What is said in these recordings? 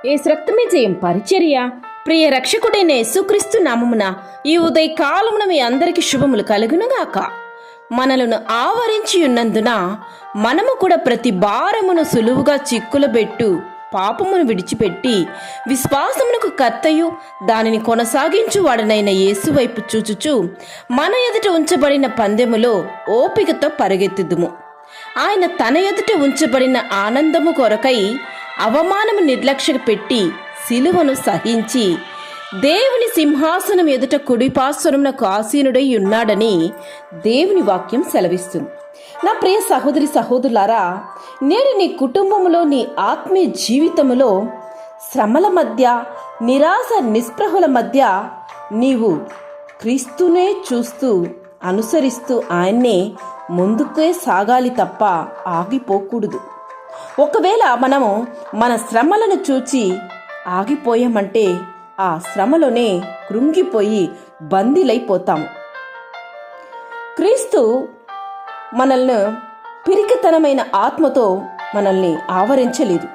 యేసు రక్తమే జయం పరిచర్య. ప్రియ రక్షకుడైన యేసుక్రీస్తు నామమున ఈ ఉదయకాలమున మీ అందరికి శుభములు కలుగునుగాక. మనలను ఆవరించి ఉన్నందున మనము కూడా ప్రతి భారమును సులువుగా చిక్కులబెట్టు పాపమును విడిచిపెట్టి విశ్వాసమునకు కర్తయు దానిని కొనసాగించు వాడనైన యేసు వైపు చూచుచు మన ఎదుట ఉంచబడిన పందెములో ఓపికతో పరిగెత్తుదుము. ఆయన తన ఎదుట ఉంచబడిన ఆనందము కొరకై అవమానము నిర్లక్ష్య పెట్టి సిలువను సహించి దేవుని సింహాసనం ఎదుట కుడిపార్శ్వమునకు ఆసీనుడై ఉన్నాడని దేవుని వాక్యం సెలవిస్తుంది. నా ప్రియ సహోదరి సహోదరులారా, నేడు నీ కుటుంబములో, నీ ఆత్మీయ జీవితములో శ్రమల మధ్య, నిరాశ నిస్పృహల మధ్య నీవు క్రీస్తునే చూస్తూ అనుసరిస్తూ ఆయన్నే ముందుకే సాగాలి తప్ప ఆగిపోకూడదు. ఒకవేళ మనము మన శ్రమలను చూచి ఆగిపోయామంటే ఆ శ్రమలోనే కృంగిపోయి బందీలైపోతాము. క్రీస్తు మనల్ని పిరికితనమైన ఆత్మతో మనల్ని ఆవరించలేదు,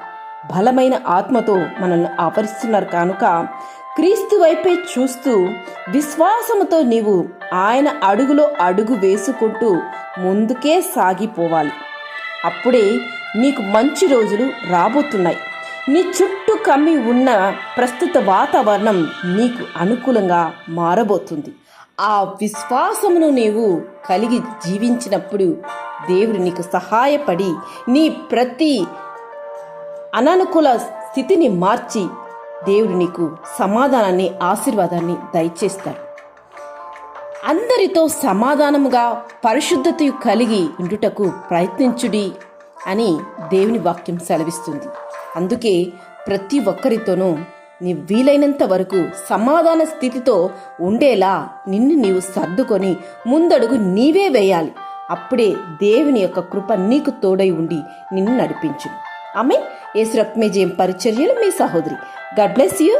బలమైన ఆత్మతో మనల్ని ఆవరిస్తున్నారు. కనుక క్రీస్తు వైపే చూస్తూ విశ్వాసముతో నీవు ఆయన అడుగులో అడుగు వేసుకుంటూ ముందుకే సాగిపోవాలి. అప్పుడే నీకు మంచి రోజులు రాబోతున్నాయి. నీ చుట్టూ కమ్మి ఉన్న ప్రస్తుత వాతావరణం నీకు అనుకూలంగా మారబోతుంది. ఆ విశ్వాసమును నీవు కలిగి జీవించినప్పుడు దేవుడు నీకు సహాయపడి నీ ప్రతి అననుకూల స్థితిని మార్చి దేవుడు నీకు సమాధానాన్ని, ఆశీర్వాదాన్ని దయచేస్తాడు. అందరితో సమాధానముగా పరిశుద్ధత కలిగి ఉండుటకు ప్రయత్నించుడి అని దేవుని వాక్యం సెలవిస్తుంది. అందుకే ప్రతి ఒక్కరితోనూ నీ వీలైనంత వరకు సమాధాన స్థితితో ఉండేలా నిన్ను నీవు సర్దుకొని ముందడుగు నీవే వేయాలి. అప్పుడే దేవుని యొక్క కృప నీకు తోడై ఉండి నిన్ను నడిపించును. ఆమేన్. యేసు రక్తమే జయం పరిచర్యలు మీ సహోదరి. God bless you.